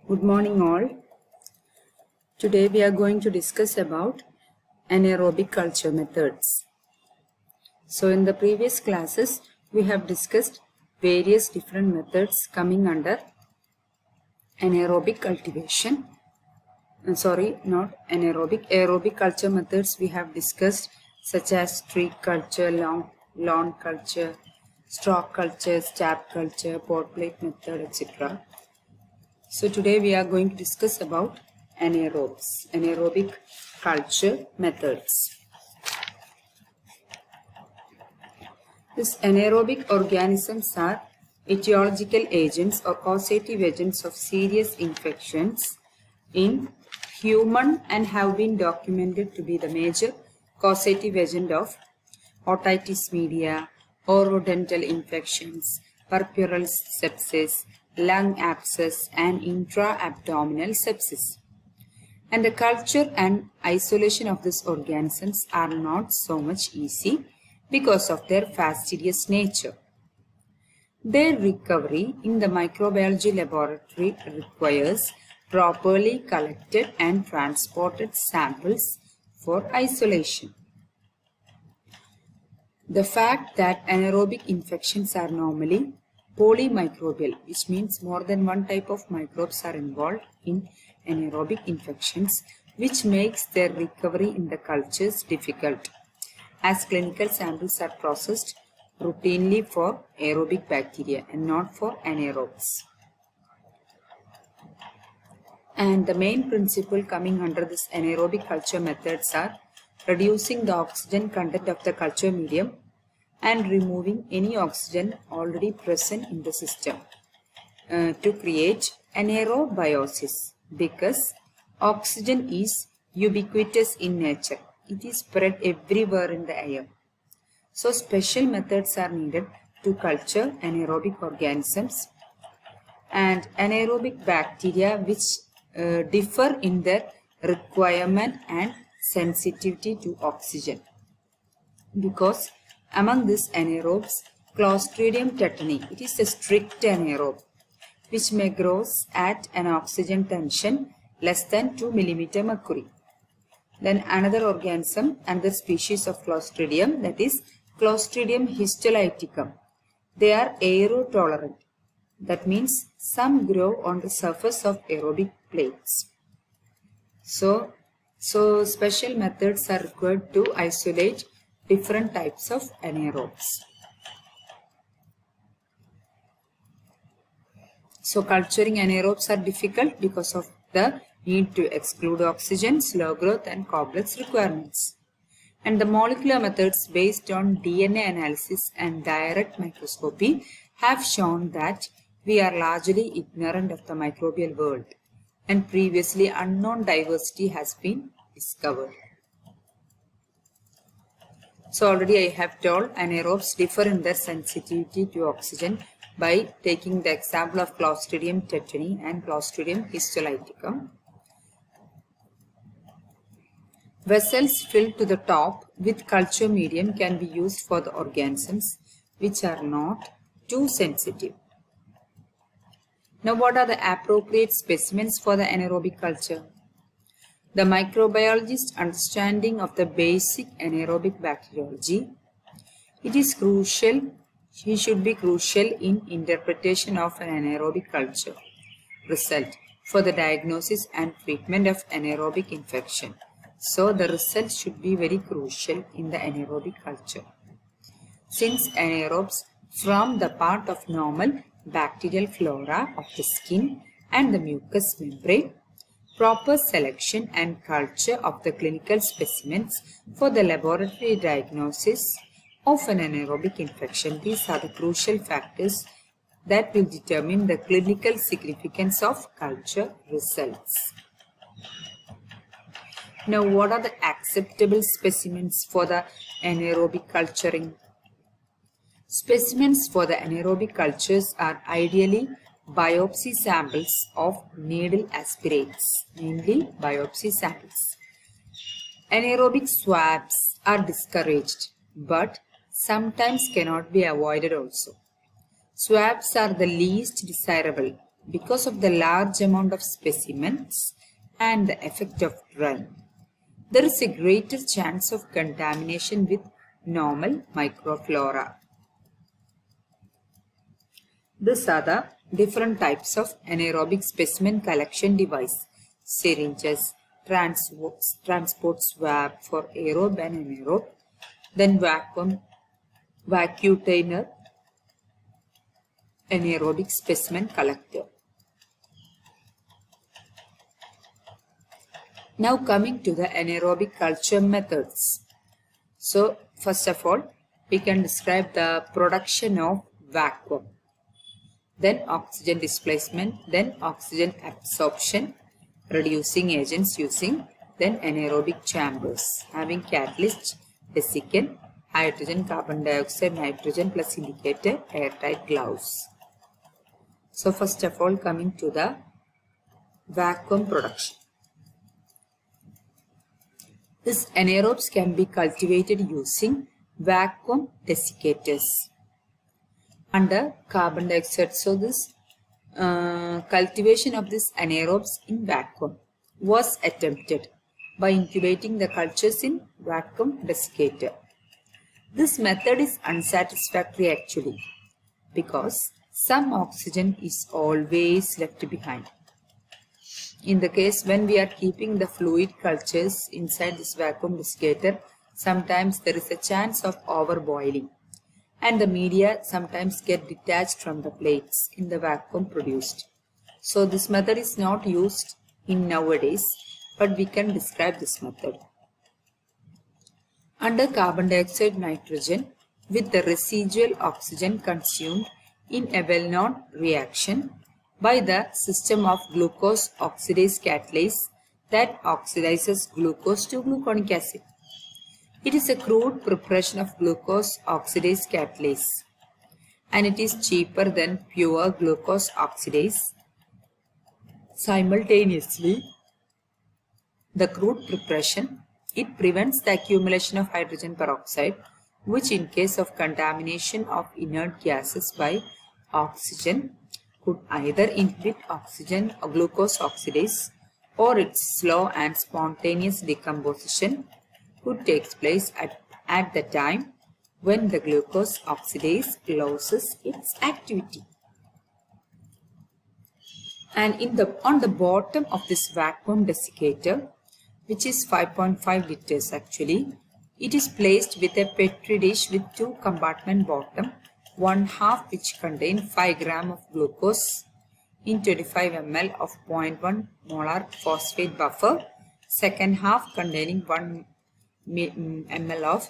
Good morning all. Today we are going to discuss about anaerobic culture methods. So in the previous classes we have discussed various different methods coming under anaerobic cultivation. Aerobic culture methods we have discussed, such as street culture, lawn culture, stalk culture, stab culture, pot plate method, etc. So today we are going to discuss about anaerobic culture methods. These anaerobic organisms are etiological agents or causative agents of serious infections in human and have been documented to be the major causative agent of otitis media, orodental infections, puerperal sepsis, lung abscess and intra-abdominal sepsis. And the culture and isolation of these organisms are not so much easy because of their fastidious nature. Their recovery in the microbiology laboratory requires properly collected and transported samples for isolation. The fact that anaerobic infections are normally polymicrobial, which means more than one type of microbes are involved in anaerobic infections, which makes their recovery in the cultures difficult, as clinical samples are processed routinely for aerobic bacteria and not for anaerobes. And the main principle coming under this anaerobic culture methods are reducing the oxygen content of the culture medium and removing any oxygen already present in the system to create anaerobiosis, because oxygen is ubiquitous in nature. It is spread everywhere in the air. So special methods are needed to culture anaerobic organisms and anaerobic bacteria, which differ in their requirement and sensitivity to oxygen. Because among these anaerobes, Clostridium tetani, it is a strict anaerobe which may grow at an oxygen tension less than 2 mm mercury. Then another organism, another species of Clostridium, that is Clostridium histolyticum. They are aerotolerant. That means some grow on the surface of aerobic plates. So special methods are required to isolate different types of anaerobes. So culturing anaerobes are difficult because of the need to exclude oxygen, slow growth and complex requirements. And the molecular methods based on DNA analysis and direct microscopy have shown that we are largely ignorant of the microbial world and previously unknown diversity has been discovered. So already I have told anaerobes differ in their sensitivity to oxygen by taking the example of Clostridium tetani and Clostridium histolyticum. Vessels filled to the top with culture medium can be used for the organisms which are not too sensitive. Now what are the appropriate specimens for the anaerobic culture? The microbiologist's understanding of the basic anaerobic bacteriology, he should be crucial in interpretation of an anaerobic culture result for the diagnosis and treatment of anaerobic infection. So the result should be very crucial in the anaerobic culture. Since anaerobes form the part of normal bacterial flora of the skin and the mucous membrane, proper selection and culture of the clinical specimens for the laboratory diagnosis of an anaerobic infection, these are the crucial factors that will determine the clinical significance of culture results. Now, what are the acceptable specimens for the anaerobic culturing? Specimens for the anaerobic cultures are ideally biopsy samples of needle aspirates, mainly biopsy samples. Anaerobic swabs are discouraged, but sometimes cannot be avoided also. Swabs are the least desirable because of the large amount of specimens and the effect of run, there is a greater chance of contamination with normal microflora. These are the different types of anaerobic specimen collection device: syringes, transport swab for aerobe and anaerobe, then vacuitainer, anaerobic specimen collector. Now coming to the anaerobic culture methods. So first of all, we can describe the production of vacuum, then oxygen displacement, then oxygen absorption, reducing agents using, then anaerobic chambers having catalyst, desiccant, hydrogen, carbon dioxide, nitrogen plus indicator, airtight gloves. So first of all, coming to the vacuum production. These anaerobes can be cultivated using vacuum desiccators under carbon dioxide. So this cultivation of these anaerobes in vacuum was attempted by incubating the cultures in vacuum desiccator. This method is unsatisfactory actually, because some oxygen is always left behind. In the case when we are keeping the fluid cultures inside this vacuum desiccator, sometimes there is a chance of overboiling, and the media sometimes get detached from the plates in the vacuum produced. So this method is not used in nowadays, but we can describe this method. Under carbon dioxide, nitrogen with the residual oxygen consumed in a well-known reaction by the system of glucose oxidase catalase that oxidizes glucose to gluconic acid. It is a crude preparation of glucose oxidase catalase, and it is cheaper than pure glucose oxidase. Simultaneously, the crude preparation, it prevents the accumulation of hydrogen peroxide, which in case of contamination of inert gases by oxygen could either inhibit oxygen or glucose oxidase, or its slow and spontaneous decomposition could take place at the time when the glucose oxidase loses its activity. And on the bottom of this vacuum desiccator, which is 5.5 liters actually, it is placed with a petri dish with two compartment bottom, one half which contain 5 gram of glucose in 25 ml of 0.1 molar phosphate buffer, second half containing 1 ml of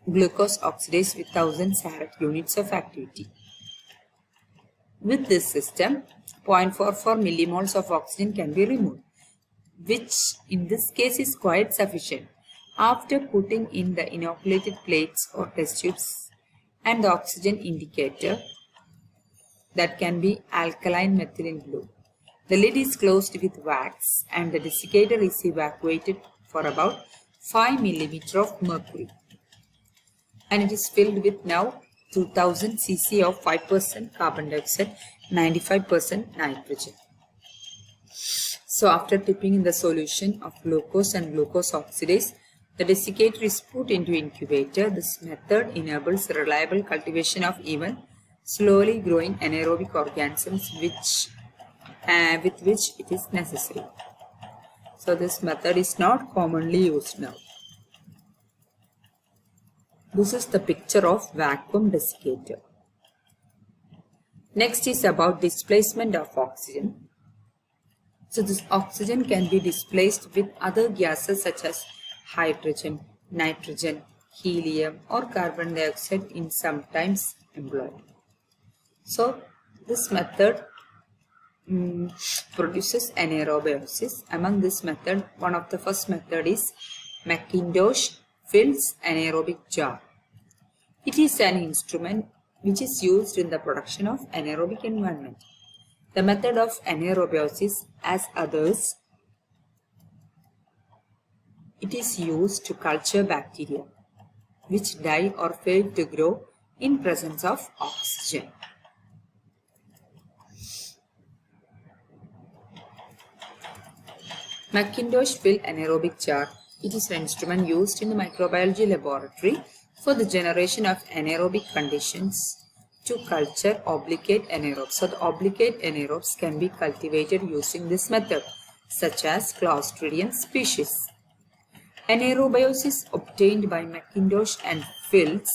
glucose oxidase with 1000 Sarad units of activity. With this system, 0.44 millimoles of oxygen can be removed, which in this case is quite sufficient after putting in the inoculated plates or test tubes and the oxygen indicator that can be alkaline methylene blue. The lid is closed with wax and the desiccator is evacuated for about 5 mm of mercury, and it is filled with now 2000 cc of 5% carbon dioxide, 95% nitrogen. So after dipping in the solution of glucose and glucose oxidase, the desiccator is put into incubator. This method enables reliable cultivation of even slowly growing anaerobic organisms with which it is necessary. So this method is not commonly used now. This is the picture of vacuum desiccator. Next is about displacement of oxygen. So this oxygen can be displaced with other gases such as hydrogen, nitrogen, helium or carbon dioxide in sometimes employed. So this method produces anaerobiosis. Among this method, one of the first method is Macintosh Fields anaerobic jar. It is an instrument which is used in the production of anaerobic environment. The method of anaerobiosis, as others, it is used to culture bacteria which die or fail to grow in presence of oxygen. Macintosh-filled anaerobic jar. It is an instrument used in the microbiology laboratory for the generation of anaerobic conditions to culture obligate anaerobes. So the obligate anaerobes can be cultivated using this method, such as Clostridium species. Anaerobiosis obtained by Macintosh and Field's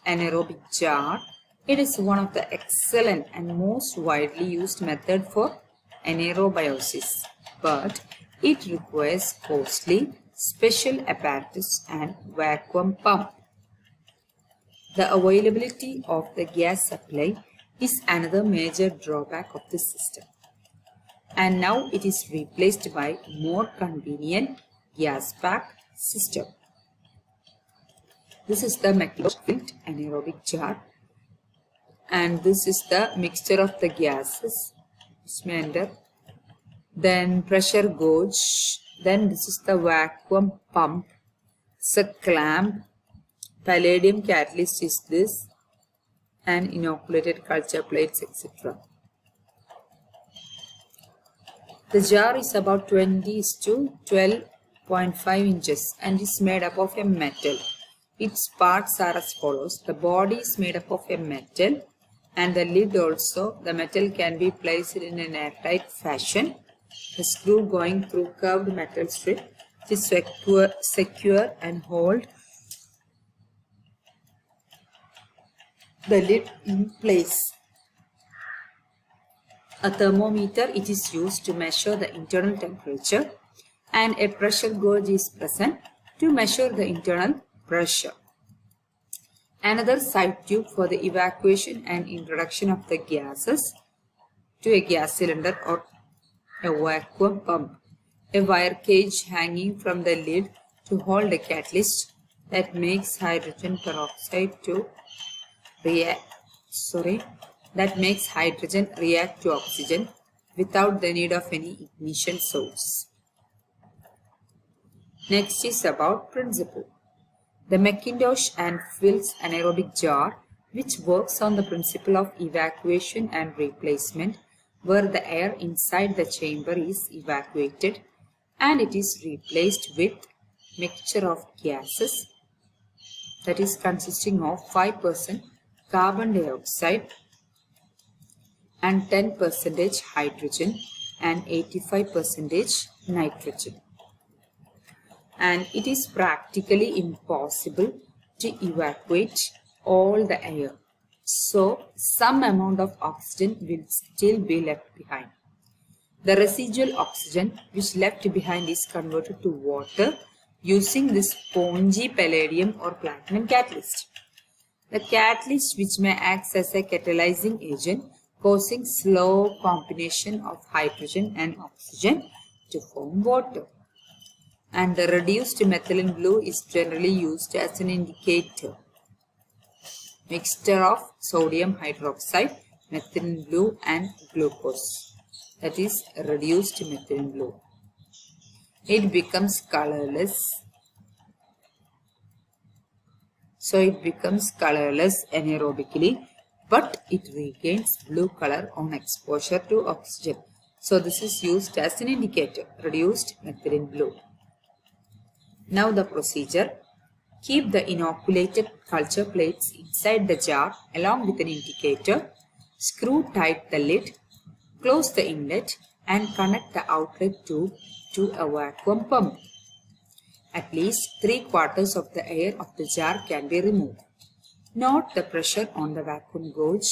anaerobic jar. It is one of the excellent and most widely used method for anaerobiosis, but it requires costly special apparatus and vacuum pump. The availability of the gas supply is another major drawback of this system, and now it is replaced by more convenient gas pack system. This is the Macintosh-filled anaerobic jar, and this is the mixture of the gases which may enter. Then pressure gauge. Then this is the vacuum pump. It's a clamp. Palladium catalyst is this, and inoculated culture plates, etc. The jar is about 20 to 12.5 inches and is made up of a metal. Its parts are as follows. The body is made up of a metal, and the lid also. The metal can be placed in an airtight fashion. The screw going through curved metal strip is secure and hold the lid in place. A thermometer, it is used to measure the internal temperature, and a pressure gauge is present to measure the internal pressure. Another side tube for the evacuation and introduction of the gases to a gas cylinder or a vacuum pump. A wire cage hanging from the lid to hold a catalyst that makes hydrogen peroxide to react to oxygen without the need of any ignition source. Next is about principle. The Macintosh and Field's anaerobic jar, which works on the principle of evacuation and replacement, where the air inside the chamber is evacuated and it is replaced with mixture of gases, that is consisting of 5% carbon dioxide and 10% hydrogen and 85% nitrogen. And it is practically impossible to evacuate all the air. So some amount of oxygen will still be left behind. The residual oxygen which left behind is converted to water using this spongy palladium or platinum catalyst. The catalyst which may act as a catalyzing agent, causing slow combination of hydrogen and oxygen to form water. And the reduced methylene blue is generally used as an indicator. Mixture of sodium hydroxide, methylene blue and glucose, that is reduced methylene blue. It becomes colorless. So it becomes colorless anaerobically, but it regains blue color on exposure to oxygen. So this is used as an indicator, reduced methylene blue. Now the procedure. Keep the inoculated culture plates inside the jar along with an indicator. Screw tight the lid, close the inlet and connect the outlet tube to a vacuum pump. At least 3/4 of the air of the jar can be removed. Note the pressure on the vacuum gauge,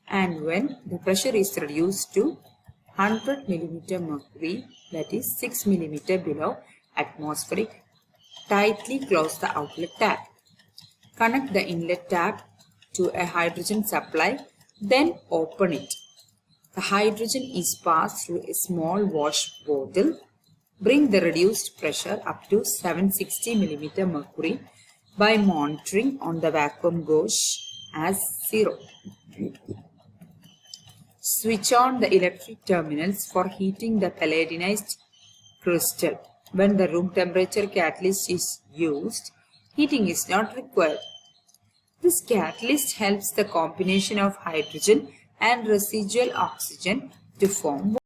and when the pressure is reduced to 100 mm mercury, that is 6 mm below atmospheric, tightly close the outlet tab. Connect the inlet tab to a hydrogen supply, then open it. The hydrogen is passed through a small wash bottle. Bring the reduced pressure up to 760 mm mercury by monitoring on the vacuum gauge as 0. Switch on the electric terminals for heating the palladinized crystal. When the room temperature catalyst is used, heating is not required. This catalyst helps the combination of hydrogen and residual oxygen to form